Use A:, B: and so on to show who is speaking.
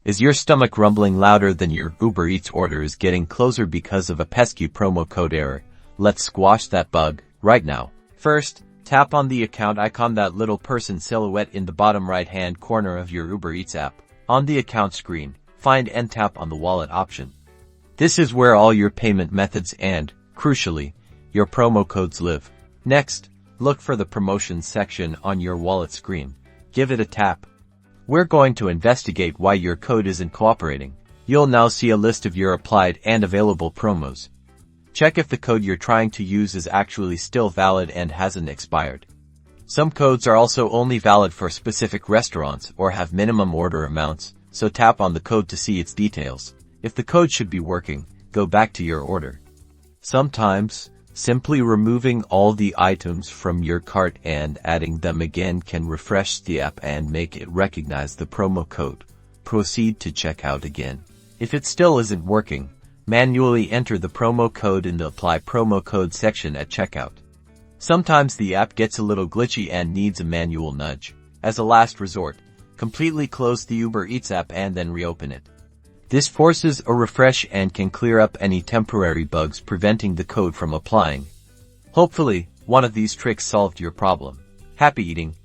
A: Is your stomach rumbling louder than your Uber Eats order is getting closer because of a pesky promo code error? Let's squash that bug right now. First, tap on the account icon, that little person silhouette in the bottom right-hand corner of your Uber Eats app. On the account screen, find and tap on the wallet option. This is where all your payment methods and, crucially, your promo codes live. Next, look for the promotions section on your wallet screen. Give it a tap. We're going to investigate why your code isn't cooperating. You'll now see a list of your applied and available promos. Check if the code you're trying to use is actually still valid and hasn't expired. Some codes are also only valid for specific restaurants or have minimum order amounts, so tap on the code to see its details. If the code should be working, go back to your order. Sometimes, simply removing all the items from your cart and adding them again can refresh the app and make it recognize the promo code. Proceed to checkout again. If it still isn't working, manually enter the promo code in the Apply Promo Code section at checkout. Sometimes the app gets a little glitchy and needs a manual nudge. As a last resort, completely close the Uber Eats app and then reopen it. This forces a refresh and can clear up any temporary bugs preventing the code from applying. Hopefully, one of these tricks solved your problem. Happy eating!